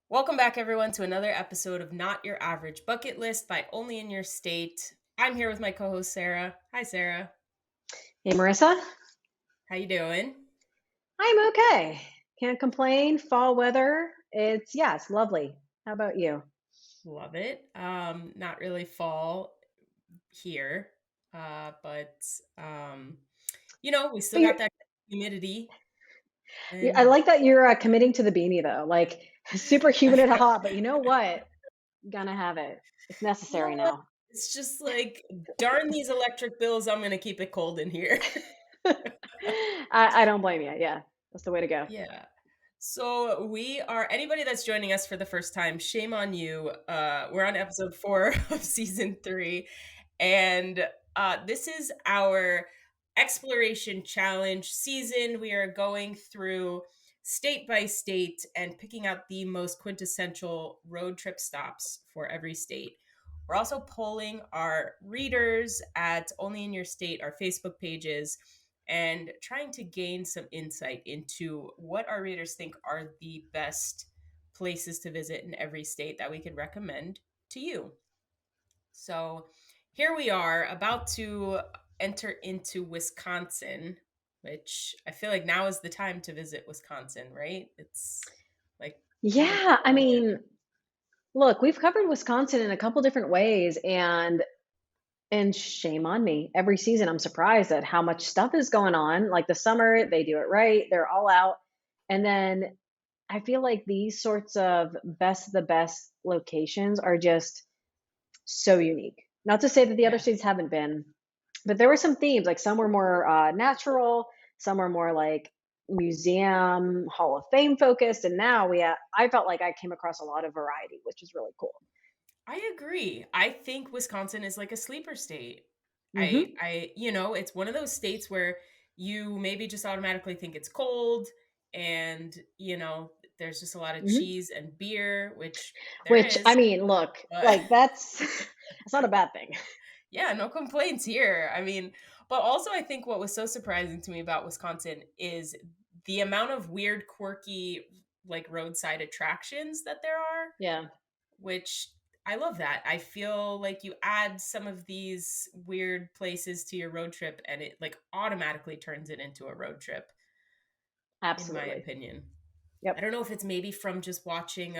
Welcome back, everyone, to another episode of Not Your Average Bucket List by Only in Your State. I'm here with my co-host Sarah. Hi, Sarah. Hey, Marissa. How you doing? I'm okay. Can't complain. Fall weather. It's lovely. How about you? Love it. Not really fall here, but we still But got that humidity, I and like that you're committing to the beanie though. Like super humid and hot, but you know what? Gonna have it. It's you know necessary what? now. It's just like darn these electric bills. I'm gonna keep it cold in here. I don't blame you. Yeah, that's the way to go. Yeah. So we are anybody that's joining us for the first time, shame on you. We're on episode 4 of season 3 and this is our exploration challenge season. We are going through state by state and picking out the most quintessential road trip stops for every state. We're also polling our readers at Only in Your State, our Facebook pages, and trying to gain some insight into what our readers think are the best places to visit in every state that we could recommend to you. So here we are about to enter into Wisconsin, which I feel like now is the time to visit Wisconsin, right? It's like in the Yeah, I fall. mean, look, we've covered Wisconsin in a couple different ways, and shame on me. Every season, I'm surprised at how much stuff is going on. Like the summer, they do it right. They're all out. And then I feel like these sorts of best of the best locations are just so unique. Not to say that the other Yeah. states haven't been, but there were some themes. Like some were more natural, some were more like museum, Hall of Fame focused, and now I felt like I came across a lot of variety, which is really cool. I agree. I think Wisconsin is like a sleeper state. Hmm. It's one of those states where you maybe just automatically think it's cold and, there's just a lot of Hmm. cheese and beer, which there Which I is, mean, look, but like that's it's not a bad thing. yeah, no complaints here. I mean, but also I think what was so surprising to me about Wisconsin is the amount of weird, quirky, like roadside attractions that there are, Yeah, which I love that. I feel like you add some of these weird places to your road trip and it like automatically turns it into a road trip, in my absolutely. opinion. I Yep. don't know if it's maybe from just watching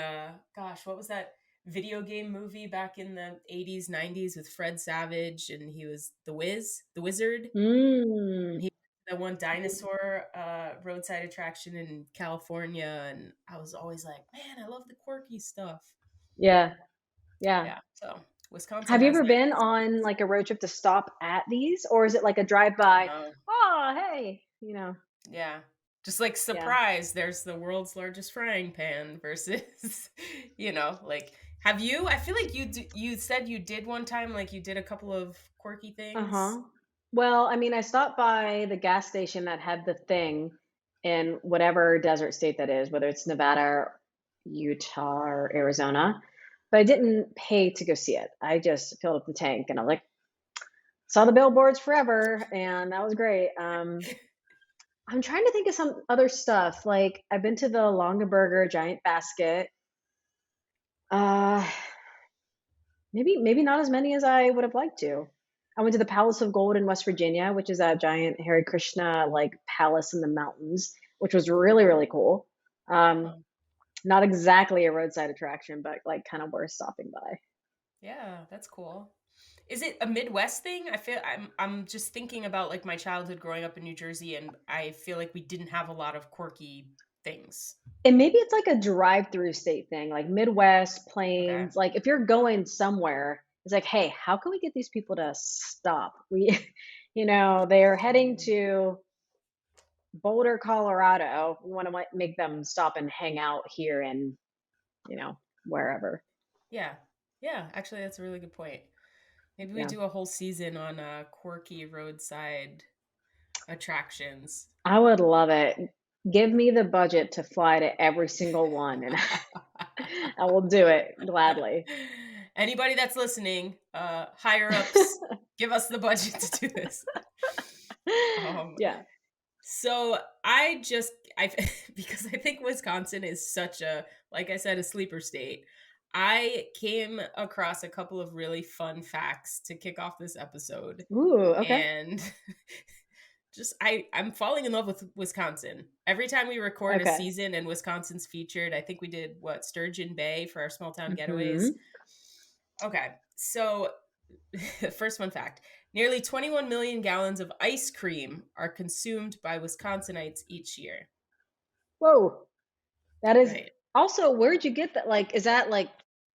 gosh, what was that video game movie back in the 80s, 90s with Fred Savage and he was the Wizard. Mm. He the one dinosaur roadside attraction in California and I was always like, "Man, I love the quirky stuff." Yeah, yeah. Yeah, so Wisconsin Have you has ever that been good stuff. on like a road trip to stop at these, or is it like a drive by? No. Oh, hey, Yeah. Just like yeah. surprise, there's the world's largest frying pan versus, like have you I feel like you said you did one time, like you did a couple of quirky things. Uh-huh. Well, I mean, I stopped by the gas station that had the thing in whatever desert state that is, whether it's Nevada, Utah, or Arizona, but I didn't pay to go see it. I just filled up the tank and I was like, saw the billboards forever, and that was great. I'm trying to think of some other stuff. Like I've been to the Longaberger Giant Basket. Uh, maybe not as many as I would have liked to. I went to the Palace of Gold in West Virginia, which is a giant Hare Krishna like palace in the mountains, which was really really cool. Um, Oh, not exactly a roadside attraction, but like kind of worth stopping by. yeah, that's cool. Is it a Midwest thing? I'm just thinking about like my childhood growing up in New Jersey and I feel like we didn't have a lot of quirky things. And maybe it's like a drive-through state thing, like Midwest, Okay. Plains. Like if you're going somewhere, it's like, hey, how can we get these people to stop? They're heading Mm. to Boulder, Colorado. We want to make them stop and hang out here in, wherever. Yeah. Yeah, actually that's a really good point. Maybe we Yeah. do a whole season on quirky roadside attractions. I would love it. Give me the budget to fly to every single one, and I will do it gladly. Anybody that's listening, higher ups, give us the budget to do this. Um, Yeah. so because I think Wisconsin is such a, like I said, a sleeper state. I came across a couple of really fun facts to kick off this episode, Ooh, okay. and just I'm falling in love with Wisconsin. Every time we record a Okay. season and Wisconsin's featured, I think we did what, Sturgeon Bay for our small town getaways. Hmm. Okay. So, first fun fact. Nearly 21 million gallons of ice cream are consumed by Wisconsinites each year. Whoa. That is Right. also, where'd you get that? Like, is that like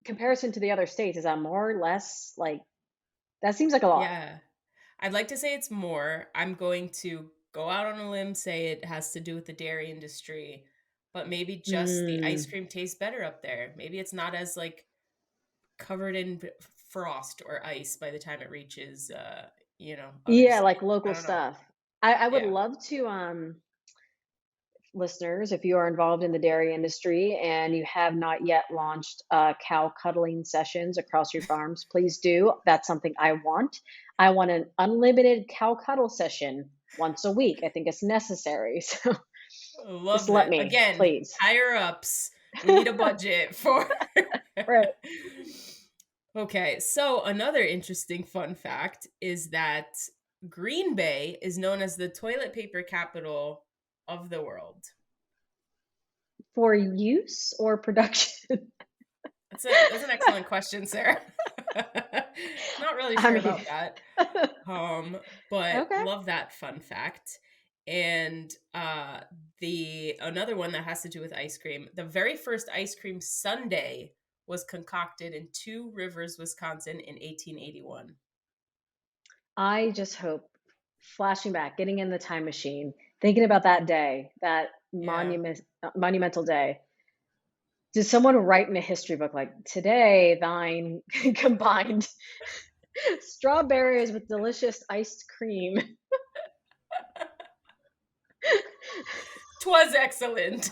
comparison to the other states? Is that more or less? Like, that seems like a lot. Yeah. I'd like to say it's more. I'm going to go out on a limb, say it has to do with the dairy industry, but maybe just the ice Mm. cream tastes better up there. Maybe it's not as like covered in frost or ice by the time it reaches other Yeah, like states. I local don't know. stuff. I would Yeah. love to, listeners, if you are involved in the dairy industry and you have not yet launched cow cuddling sessions across your farms, please do. That's something I want. I want an unlimited cow cuddle session once a week. I think it's necessary. So just Love let it. me, Again, please. higher ups. We need a budget for Right. Okay, so another interesting fun fact is that Green Bay is known as the toilet paper capital of the world. For use or production? That's an excellent question, Sarah. Not really I sure mean, about that. But okay. love that fun fact. And the another one that has to do with ice cream. The very first ice cream sundae was concocted in Two Rivers, Wisconsin in 1881. I just hope, flashing back, getting in the time machine, thinking about that day, that Yeah. monumental day. Did someone write in a history book like today thine combined strawberries with delicious iced cream? 'Twas excellent.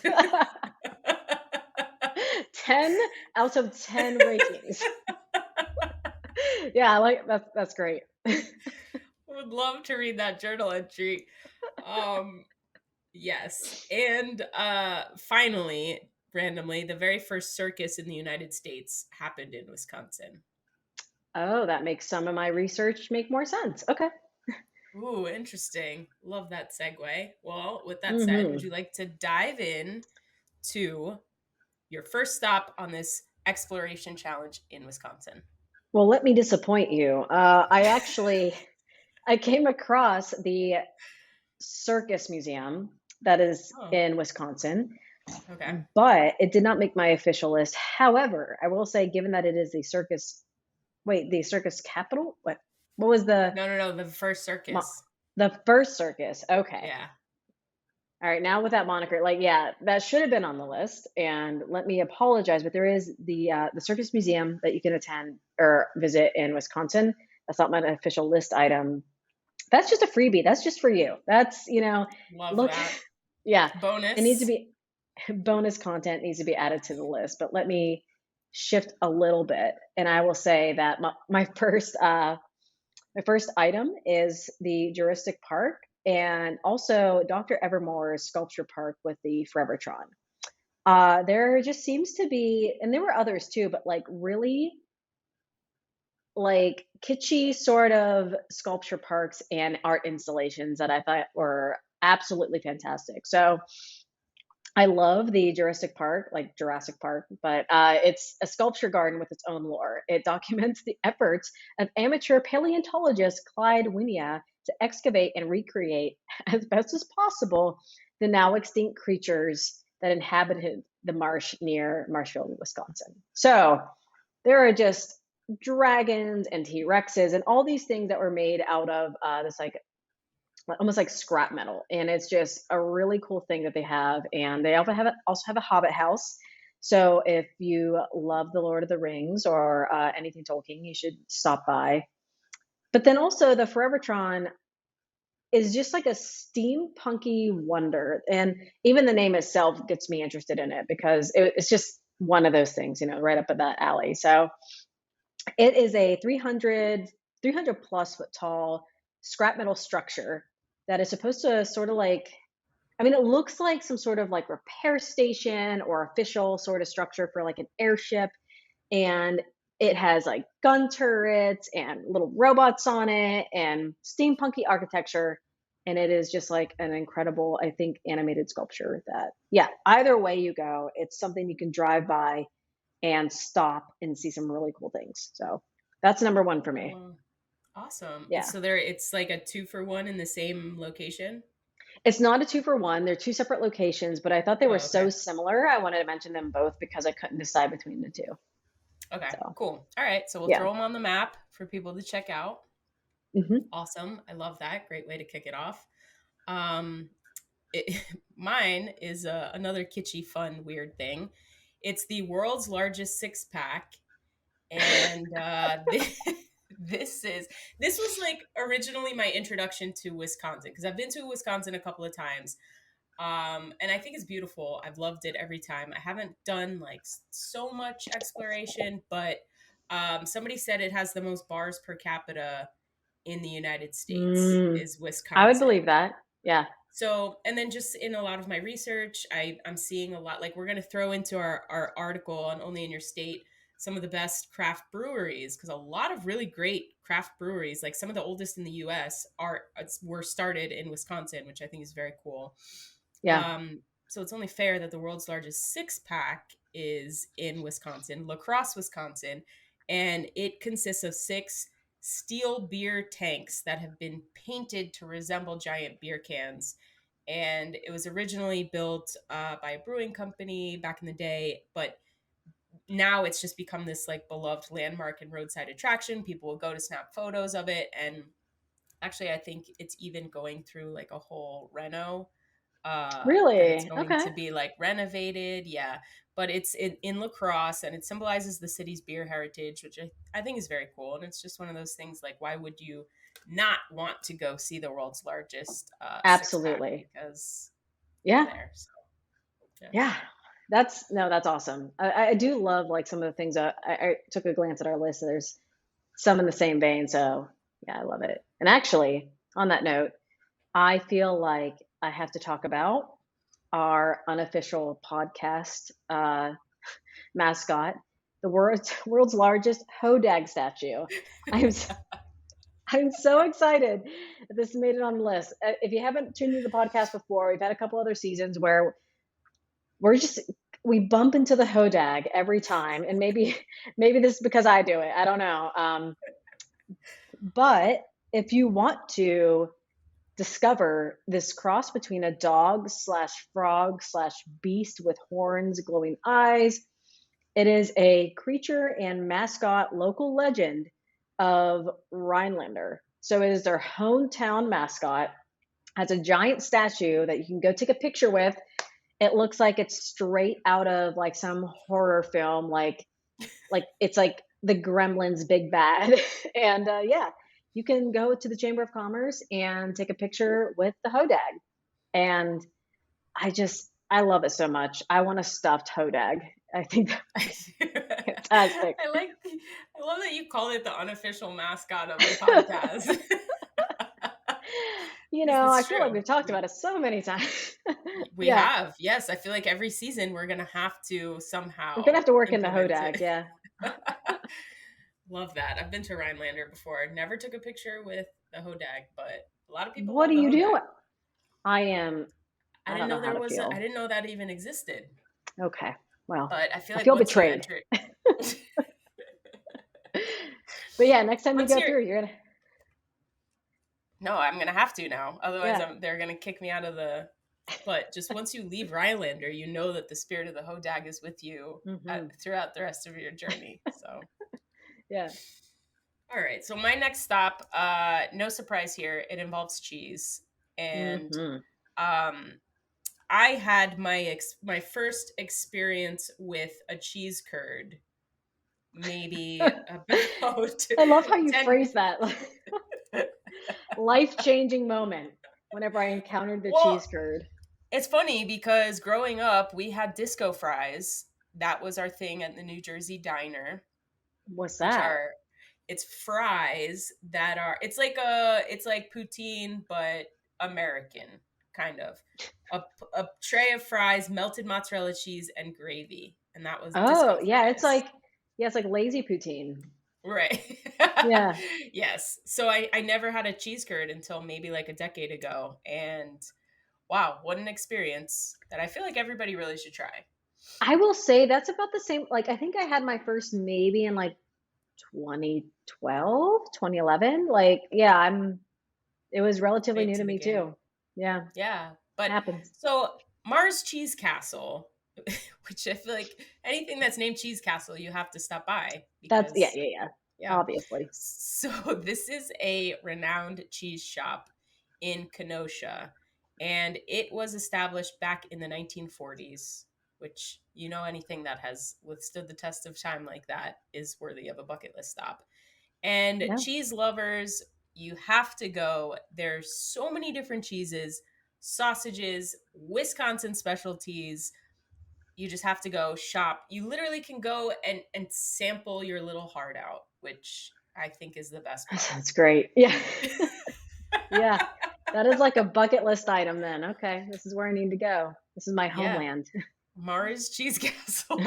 10 out of 10 ratings. Yeah, I like that's great. Would love to read that journal entry. Um yes. And finally, randomly, the very first circus in the United States happened in Wisconsin. Oh, that makes some of my research make more sense. Okay. Ooh, interesting. Love that segue. Well, with that said, would Hmm. you like to dive in to your first stop on this exploration challenge in Wisconsin? Well, let me disappoint you. I came across the circus museum that is Oh, in Wisconsin, okay. but it did not make my official list. However, I will say, given that it is the circus capital. What was No, no, no, the first mo- circus. the first circus? Okay, Yeah. all right. Now with that moniker, like, yeah, that should have been on the list. And let me apologize, but there is the circus museum that you can attend or visit in Wisconsin. That's not my official list item. That's just a freebie. That's just for you. That's, Love look, that. yeah, it needs to Bonus. be bonus content needs to be added to the list. But let me shift a little bit, and I will say that my first item is the Jurassic Park and also Dr. Evermore's sculpture park with the Forevertron. There just seems to be, and there were others too, but like really like kitschy sort of sculpture parks and art installations that I thought were absolutely fantastic. So I love the Jurassic Park, like Jurassic Park, but it's a sculpture garden with its own lore. It documents the efforts of amateur paleontologist Clyde Winia to excavate and recreate, as best as possible, the now extinct creatures that inhabited the marsh near Marshfield, Wisconsin. So there are just dragons and T Rexes and all these things that were made out of this like almost like scrap metal, and it's just a really cool thing that they have. And they also have a Hobbit house. So if you love the Lord of the Rings or anything Tolkien, you should stop by. But then also the Forevertron is just like a steampunky wonder, and even the name itself gets me interested in it because it's just one of those things, right up at that alley. So it is a 300 plus foot tall scrap metal structure that is supposed to sort of like I mean, it looks like some sort of like repair station or official sort of structure for like an airship. And it has like gun turrets and little robots on it and steampunky architecture. And it is just like an incredible, I think, animated sculpture that, yeah, either way you go, it's something you can drive by and stop and see some really cool things. So that's number one for me. Well, awesome. Yeah. So there, it's like a 2 for 1 in the same location. It's not a two for one. They're two separate locations, but I thought they were Oh, so okay. similar. I wanted to mention them both because I couldn't decide between the two. Okay, So, cool. All right. So we'll yeah. throw them on the map for people to check out. Hmm. Awesome. I love that. Great way to kick it off. Um, it, mine is another kitschy, fun, weird thing. It's the world's largest 6 pack, and this was like originally my introduction to Wisconsin because I've been to Wisconsin a couple of times, and I think it's beautiful. I've loved it every time. I haven't done like so much exploration, but somebody said it has the most bars per capita in the United States Mm, is I would Wisconsin. believe that. Yeah. So, and then just in a lot of my research, I'm seeing a lot, like we're going to throw into our article on Only in Your State some of the best craft breweries, because a lot of really great craft breweries, like some of the oldest in the US, were started in Wisconsin, which I think is very cool. Yeah. So it's only fair that the world's largest 6 pack is in Wisconsin, La Crosse, Wisconsin, and it consists of 6 steel beer tanks that have been painted to resemble giant beer cans. And it was originally built by a brewing company back in the day, but now it's just become this like beloved landmark and roadside attraction. People will go to snap photos of it, and actually, I think it's even going through like a whole reno, that it's Really? going Okay. to be like renovated. Yeah. But it's in La Crosse, and it symbolizes the city's beer heritage, which I think is very cool. And it's just one of those things like, why would you not want to go see the world's largest 6 pack? Absolutely. Because you're Yeah. there. So, yeah. Yeah. That's no, that's awesome. I do love like some of the things that I took a glance at our list. There's some in the same vein. So yeah, I love it. And actually, on that note, I feel like I have to talk about our unofficial podcast mascot, the world's largest Hodag statue. I'm I'm so excited that this made it on the list. If you haven't tuned into the podcast before, we've had a couple other seasons where we're just we bump into the Hodag every time, and maybe maybe this is because I do it. I don't know. But if you want to discover this cross between a dog slash frog slash beast with horns, glowing eyes, it is a creature and mascot local legend of Rhinelander. So it is their hometown mascot. Has a giant statue that you can go take a picture with. It looks like it's straight out of like some horror film, like it's like the Gremlins big bad. And yeah, you can go to the Chamber of Commerce and take a picture with the Hodag. And I love it so much. I want a stuffed Hodag. I think that's fantastic. I love that you called it the unofficial mascot of the podcast. You Because know, I it's feel like true. we've talked about it so many times. We Yeah, have. Yes, I feel like every season we're gonna have to we're gonna somehow have to work in the implement Hodag. it. Yeah, Love that. I've been to Rhinelander before. Never took a picture with the Hodag, but a lot of people what love are the you Hodag. doing? I am. I I didn't don't know know how there to was I feel. didn't know that even existed. Okay, well, But I feel I like feel once you betrayed. enter But yeah, next time you once go you're through, you're gonna. no, I'm gonna have to now. Otherwise Yeah. they're gonna kick me out of the but just once you leave Rhinelander, you know that the spirit of the Hodag is with you Hmm. throughout the rest of your journey. So Yeah. all right. So my next stop, no surprise here, it involves cheese. And Hmm. um I had my first experience with a cheese curd maybe about I love how you 10 phrase that. Life changing moment whenever I encountered the well, cheese curd. it's funny because growing up we had disco fries. That was our thing at the New Jersey diner, What's which that? are it's fries that are it's like poutine but American. kind of. A tray of fries, melted mozzarella cheese, and gravy. And that was disco Oh, yeah, fries. it's like lazy poutine. Right. Yeah. Yes. So I never had a cheese curd until maybe like a decade ago. And wow, what an experience that I feel like everybody really should try. I will say that's about the same, like, I think I had my first maybe in, like, 2012, 2011. Like, yeah, it was relatively Late new to to the me game. too. Yeah, Yeah. But happens. so Mars Cheese Castle, which I feel like anything that's named Cheese Castle, you have to stop by That's yeah, because, yeah, yeah, yeah. obviously. So this is a renowned cheese shop in Kenosha, and it was established back in the 1940s, which, anything that has withstood the test of time like that is worthy of a bucket list stop. And Yeah. cheese lovers, you have to go. There's so many different cheeses, sausages, Wisconsin specialties. You just have to go shop. You literally can go and sample your little heart out, which I think is the best That part. sounds great. Yeah. Yeah. That is like a bucket list item then. Okay, this is where I need to go. This is my Yeah, homeland. Mars Cheese Castle.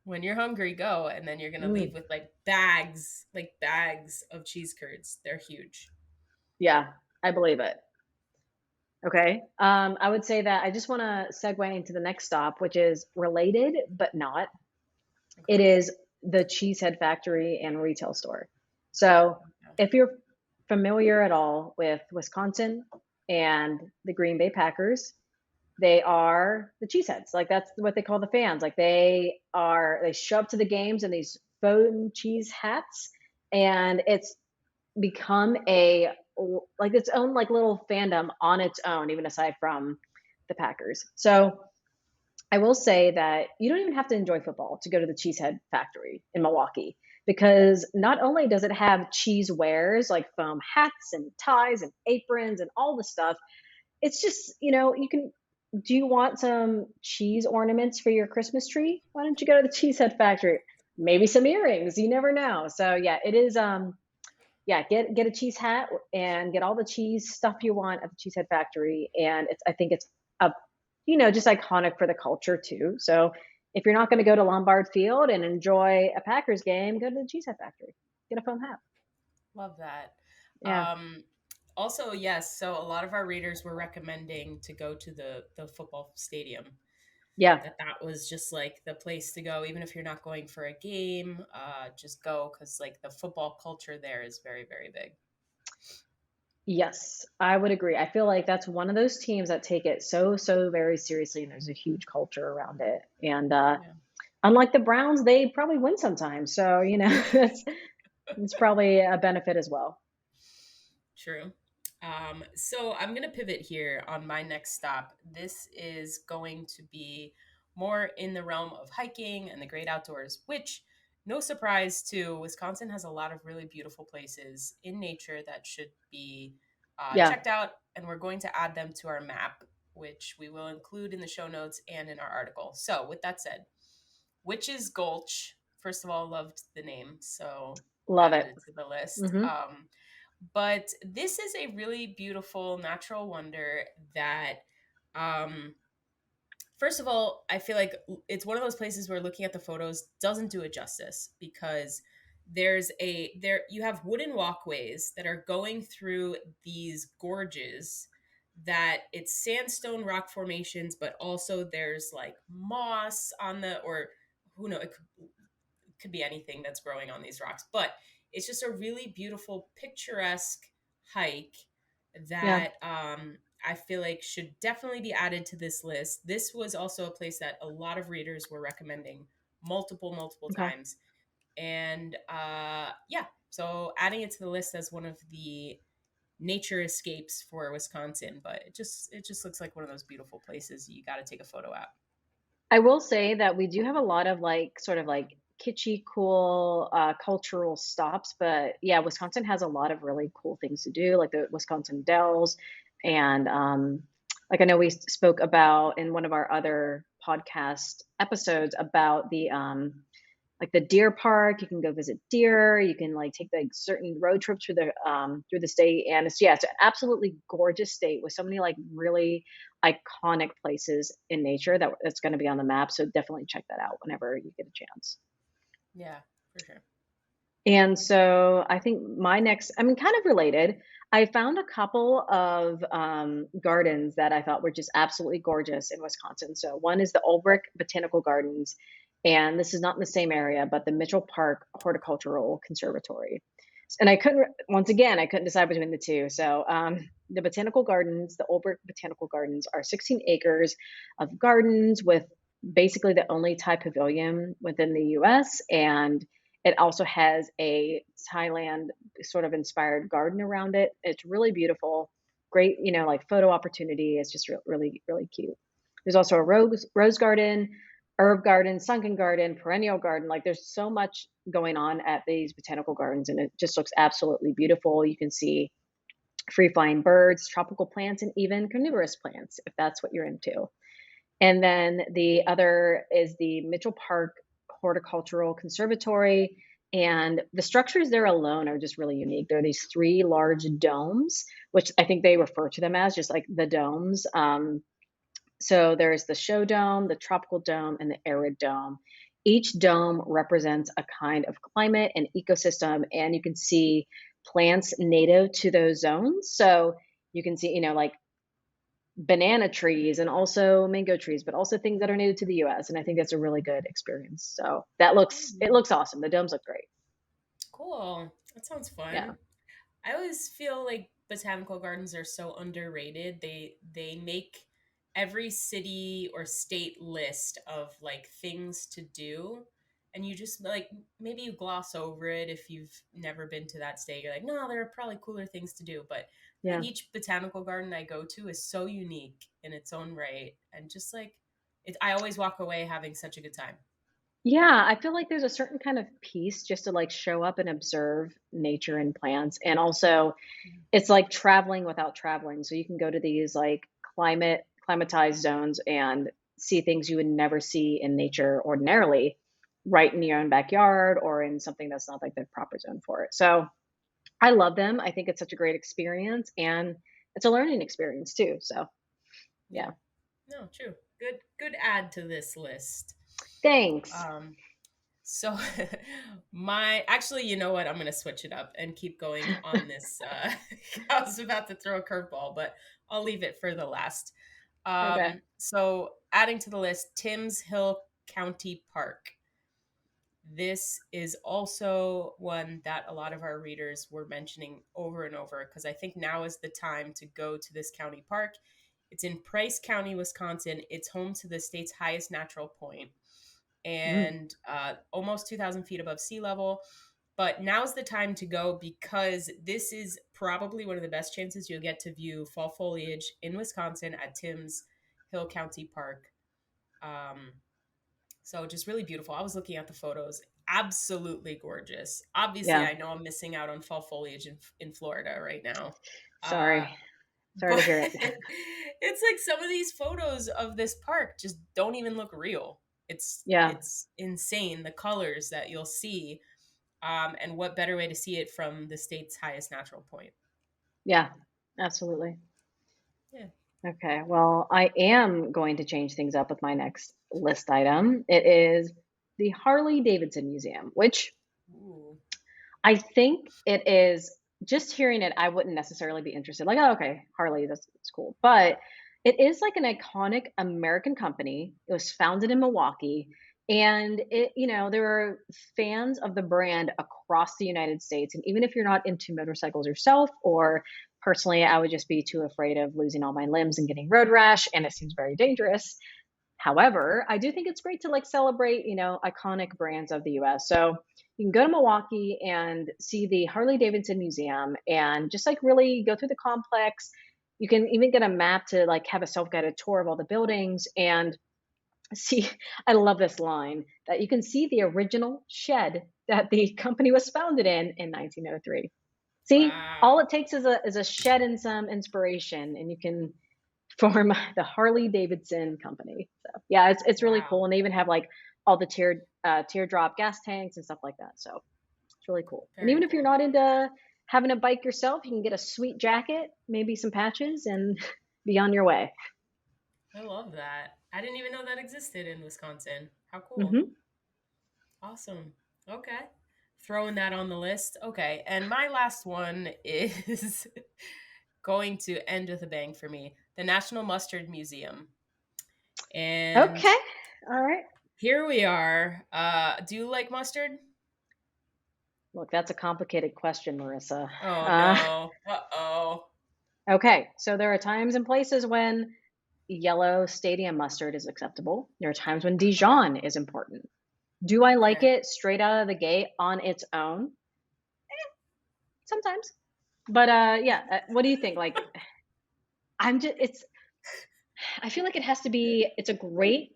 When you're hungry, go, and then you're gonna leave Mm, with like bags of cheese curds. They're huge. yeah, I believe it. Okay. I would say that I just wanna segue into the next stop, which is related, but not. It Okay. is the Cheesehead Factory and retail store. So, if you're familiar at all with Wisconsin and the Green Bay Packers, they are the cheeseheads. Like that's what they call the fans. Like they show up to the games in these foam cheese hats, and it's become a like its own like little fandom on its own, even aside from the Packers. So I will say that you don't even have to enjoy football to go to the Cheesehead Factory in Milwaukee because not only does it have cheese wares like foam hats and ties and aprons and all the stuff, it's just, you can do you want some cheese ornaments for your Christmas tree? Why don't you go to the Cheesehead Factory? Maybe some earrings, you never know. So yeah, it is yeah, get a cheese hat and get all the cheese stuff you want at the Cheesehead Factory, and I think it's a just iconic for the culture too. So if you're not going to go to Lombard Field and enjoy a Packers game, go to the Cheesehead Factory. Get a foam hat. Love that. Yeah, Um, Also, yes, so a lot of our readers were recommending to go to the football stadium. yeah, That was just like the place to go, even if you're not going for a game. Just go because like the football culture there is very very big. yes, I would agree. I feel like that's one of those teams that take it so very seriously, and there's a huge culture around it. And Yeah, unlike the Browns, they probably win sometimes. So it's probably a benefit as well. true. So I'm gonna pivot here on my next stop. This is going to be more in the realm of hiking and the great outdoors, which, no surprise to Wisconsin, has a lot of really beautiful places in nature that should be Yeah. checked out, and we're going to add them to our map, which we will include in the show notes and in our article. So, with that said, Witches Gulch, first of all, loved the name, so Love added it. it to the list. Hmm. But this is a really beautiful natural wonder that, um, first of all, I feel like it's one of those places where looking at the photos doesn't do it justice because there you have wooden walkways that are going through these gorges, that it's sandstone rock formations, but also there's like moss on the, or who knows, it could be anything that's growing on these rocks, but it's just a really beautiful picturesque hike Yeah. that, I feel like should definitely be added to this list. This was also a place that a lot of readers were recommending multiple Okay. times, and yeah, so adding it to the list as one of the nature escapes for Wisconsin. But it just looks like one of those beautiful places you got to take a photo at. I will say that we do have a lot of like sort of like kitschy, cool cultural stops, but yeah, Wisconsin has a lot of really cool things to do, like the Wisconsin Dells, and like I know we spoke about in one of our other podcast episodes about like the deer park. You can go visit deer. You can like take like certain road trips through the state, and it's an absolutely gorgeous state with so many like really iconic places in nature that's going to be on the map. So definitely check that out whenever you get a chance. Yeah, for sure. And so I think my next, I mean, kind of related, I found a couple of gardens that I thought were just absolutely gorgeous in Wisconsin. So one is the Ulbrich Botanical Gardens, and this is not in the same area, but the Mitchell Park Horticultural Conservatory. And once again, I couldn't decide between the two. So the Botanical Gardens, the Ulbrich Botanical Gardens, are 16 acres of gardens with basically the only Thai pavilion within the US. And it also has a Thailand sort of inspired garden around it. It's really beautiful. Great, like photo opportunity. It's just really, really cute. There's also a rose garden, herb garden, sunken garden, perennial garden. Like there's so much going on at these botanical gardens, and it just looks absolutely beautiful. You can see free flying birds, tropical plants, and even carnivorous plants if that's what you're into. And then the other is the Mitchell Park Horticultural Conservatory. And the structures there alone are just really unique. There are these three large domes, which I think they refer to them as just like the domes. So there's the show dome, the tropical dome, and the arid dome. Each dome represents a kind of climate and ecosystem, and you can see plants native to those zones. So you can see, like banana trees and also mango trees, but also things that are native to the US. And I think that's a really good experience. So it Mm, looks awesome. The domes look great. cool. That sounds Yeah. fun. I always feel like botanical gardens are so underrated. They make every city or state list of like things to do, and you just like maybe you gloss over it if you've never been to that state. You're like, no, there are probably cooler things to do, but I feel like Yeah. each botanical garden I go to is so unique in its own right, and just like I always walk away having such a good time. Yeah, I feel like there's a certain kind of peace just to like show up and observe nature and plants. And also it's like traveling without traveling. So you can go to these like climatized zones and see things you would never see in nature ordinarily, right in your own backyard or in something that's not like the proper zone for it. So I love them. I think it's such a great experience, and it's a learning experience too. So Yeah, yeah. no, true. Good add to this list. Thanks. Um, So my actually, you know what? I'm gonna switch it up and keep going on this. I was about to throw a curveball, but I'll leave it for the last. Okay. So adding to the list, Timms Hill County Park. This is also one that a lot of our readers were mentioning over and over because I think now is the time to go to this county park. It's in Price County, Wisconsin. It's home to the state's highest natural point Mm, and almost 2,000 feet above sea level. But now's the time to go because this is probably one of the best chances you'll get to view fall foliage in Wisconsin at Timms Hill County Park. Um, so just really beautiful. I was looking at the photos. Absolutely gorgeous. Obviously, yeah. I know I'm missing out on fall foliage in Florida right now. Uh, Sorry. Sorry to but hear it. it's like some of these photos of this park just don't even look real. Yeah. It's insane the colors that you'll see, and what better way to see it from the state's highest natural point? Yeah. Absolutely. Yeah. Okay. Well, I am going to change things up with my next list item. It is the Harley Davidson Museum, which Ooh. I think it is just hearing it, I wouldn't necessarily be interested. Like, oh, okay, Harley, that's cool. But it is like an iconic American company. It was founded in Milwaukee. And there are fans of the brand across the United States. And even if you're not into motorcycles yourself, or personally, I would just be too afraid of losing all my limbs and getting road rash, and it seems very dangerous. However, I do think it's great to like celebrate, iconic brands of the US. So you can go to Milwaukee and see the Harley Davidson Museum and just like really go through the complex. You can even get a map to like have a self-guided tour of all the buildings and see. I love this line that you can see the original shed that the company was founded in 1903. See, all Wow. it takes is a shed and some inspiration, and you can for the Harley Davidson company. So yeah, it's really Wow, cool, and they even have like all the teardrop gas tanks and stuff like that. So it's really cool. And very even if you're cool. not into having a bike yourself, you can get a sweet jacket, maybe some patches, and be on your way. I love that. I didn't even know that existed in Wisconsin. How cool. Hmm. Awesome. Okay. Throwing that on the list. Okay. And my last one is going to end with a bang for me, the National Mustard Museum. And Okay. All right. here we are. Do you like mustard? Look, that's a complicated question, Marissa. Oh Uh, no. Uh-oh. okay, so there are times and places when yellow stadium mustard is acceptable. There are times when Okay. Dijon is important. Do I like Okay. it straight out of the gate on its own? Sometimes. But yeah, what do you think? Like, I'm just, it's, I feel like it has to be, it's a great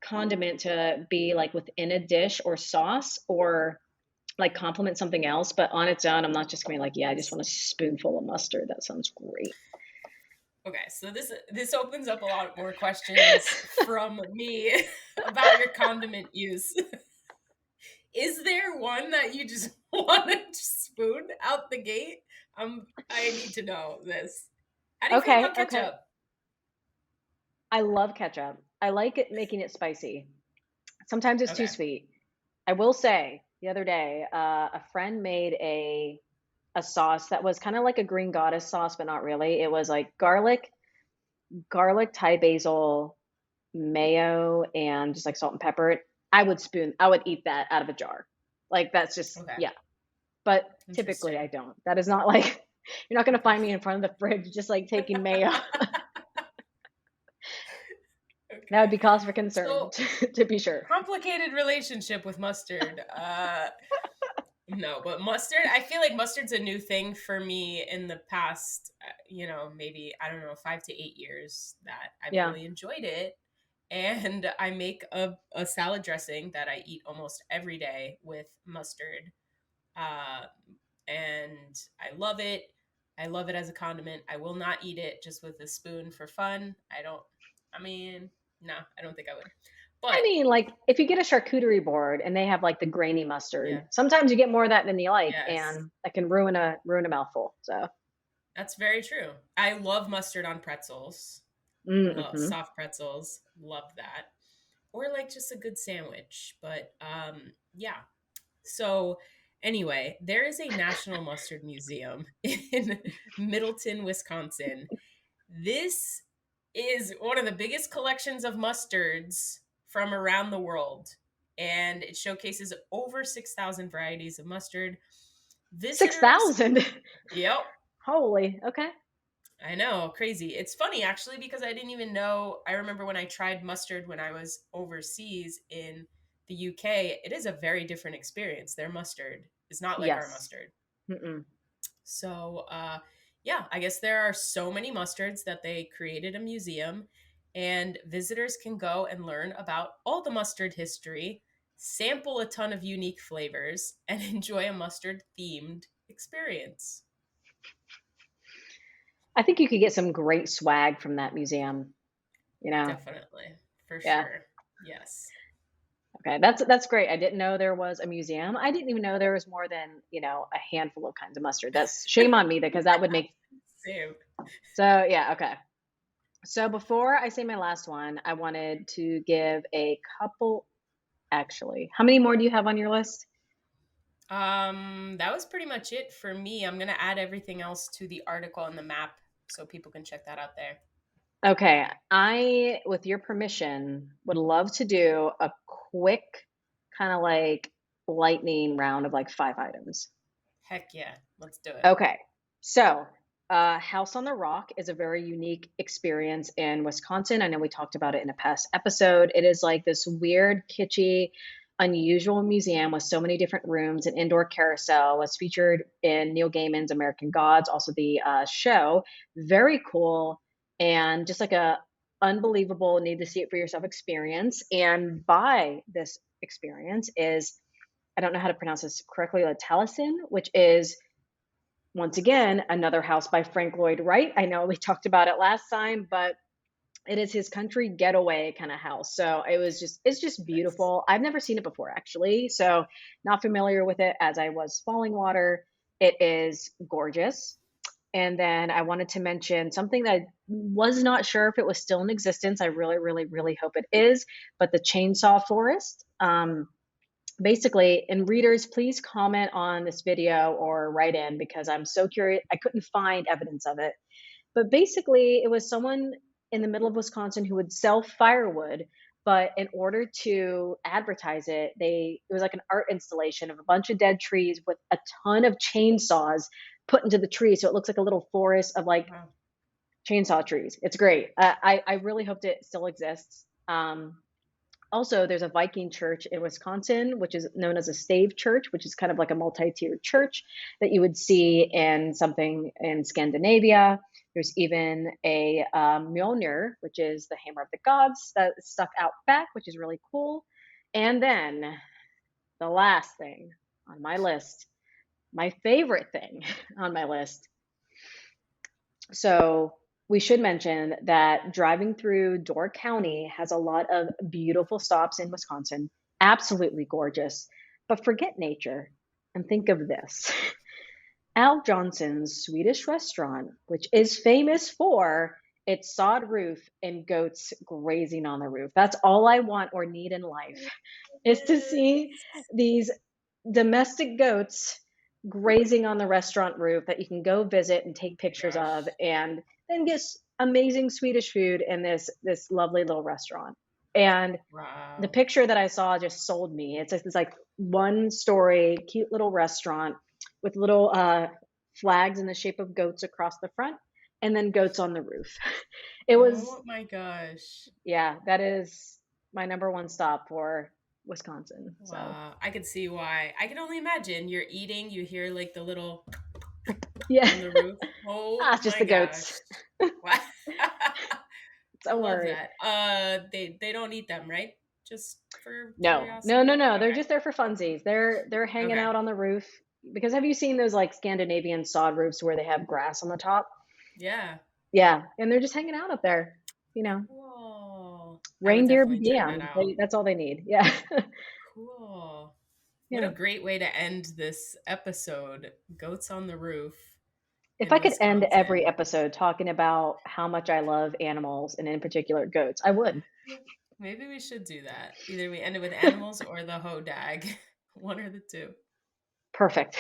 condiment to be like within a dish or sauce or like complement something else. But on its own, I'm not just going to be like, yeah, I just want a spoonful of mustard. That sounds great. Okay, so this opens up a lot more questions from me about your condiment use. Is there one that you just want to spoon out the gate? I need to know this. How do you feel Okay, about okay. ketchup? I love ketchup. I like it making it spicy. Sometimes it's too Okay. sweet. I will say the other day, a friend made a sauce that was kind of like a green goddess sauce, but not really. It was like garlic, Thai basil, mayo, and just like salt and pepper. I would eat that out of a jar. Like that's just Okay. yeah. But typically I Interesting. don't. That is not like you're not gonna find me in front of the fridge just like taking mayo. That would Okay. be cause for concern, So, to be sure. complicated relationship with mustard. No, but mustard, I feel like mustard's a new thing for me in the past, maybe, I don't know, 5 to 8 years that I've Yeah. really enjoyed it. And I make a salad dressing that I eat almost every day with mustard. Uh, and I love it. I love it as a condiment. I will not eat it just with a spoon for fun. I mean, no, I don't think I would. I But mean, like, if you get a charcuterie board and they have, like, the grainy mustard, yeah, sometimes you get more of that than you like, yes, and that can ruin a mouthful, so that's very true. I love mustard on pretzels. Love mhm. soft pretzels. Love that. Or like just a good sandwich. But yeah. So anyway, there is a National Mustard Museum in Middleton, Wisconsin. This is one of the biggest collections of mustards from around the world. And it showcases over 6,000 varieties of mustard. Visitors, 6,000? yep, Holy, okay. I know, crazy. It's funny actually because I didn't even know. I remember when I tried mustard when I was overseas in the UK, it is a very different experience. Their mustard is not like our Yes. mustard. Mm-mm. So, yeah, I guess there are so many mustards that they created a museum, and visitors can go and learn about all the mustard history, sample a ton of unique flavors, and enjoy a mustard themed experience. I think you could get some great swag from that museum, you know? Definitely, for Yeah. sure. Yes. Okay, that's great. I didn't know there was a museum. I didn't even know there was more than, a handful of kinds of mustard. That's shame on me because that would make Same. so yeah, okay. So before I say my last one, I wanted to give a couple actually. How many more do you have on your list? That was pretty much it for me. I'm gonna add everything else to the article and the map so people can check that out there. Okay, I, with your permission, would love to do a quick kind of like lightning round of like 5 items. Heck yeah, let's do it. Okay, so House on the Rock is a very unique experience in Wisconsin. I know we talked about it in a past episode. It is like this weird, kitschy, unusual museum with so many different rooms. An indoor carousel was featured in Neil Gaiman's American Gods, also the show. Very cool, and just like a unbelievable, need to see it for yourself experience. And by this experience is, I don't know how to pronounce this correctly, like Taliesin, which is once again, another house by Frank Lloyd Wright. I know we talked about it last time, but it is his country getaway kind of house. So it's just Nice. beautiful. I've never seen it before actually. So not familiar with it as I was Falling Water. It is gorgeous. And then I wanted to mention something that I was not sure if it was still in existence. I really, really, really hope it is. But the Chainsaw Forest. Basically, and readers, please comment on this video or write in because I'm so curious. I couldn't find evidence of it, but basically, it was someone in the middle of Wisconsin who would sell firewood, but in order to advertise it, it was like an art installation of a bunch of dead trees with a ton of chainsaws put into the tree, so it looks like a little forest of like Wow. chainsaw trees. It's great. I really hoped it still exists. Also, there's a Viking church in Wisconsin, which is known as a stave church, which is kind of like a multi-tiered church that you would see in something in Scandinavia. There's even a Mjolnir, which is the hammer of the gods that is stuck out back, which is really cool. And then the last thing on my list, my favorite thing on my list. So we should mention that driving through Door County has a lot of beautiful stops in Wisconsin, absolutely gorgeous. But forget nature and think of this. Al Johnson's Swedish restaurant, which is famous for its sod roof and goats grazing on the roof. That's all I want or need in life is to see Yes. these domestic goats grazing on the restaurant roof that you can go visit and take pictures of Gosh. and then get amazing Swedish food in this lovely little restaurant. And the Wow. picture that I saw just sold me. It's like this like one story, cute little restaurant with little flags in the shape of goats across the front and then goats on the roof. It was, Oh my gosh. yeah, that is my number one stop for Wisconsin. So, Wow. I could see why. I can only imagine you're eating, you hear like the little yeah, on the roof. Oh it's just my the gosh. goats. Wow. I Don't love worry. that. They don't eat them, right? Just for No, no, no, curiosity? no. They're Okay. just there for funsies. They're hanging Okay. out on the roof because have you seen those like Scandinavian sod roofs where they have grass on the top? Yeah. Yeah, and they're just hanging out up there. You know, Cool. I would reindeer be definitely check that damned. out. That's all they need. Yeah, Cool. What a yeah. great way to end this episode. Goats on the roof If in I could end every Wisconsin. episode talking about how much I love animals and in particular goats, I would. Maybe we should do that. Either we end it with animals or the hodag. One or the two. Perfect.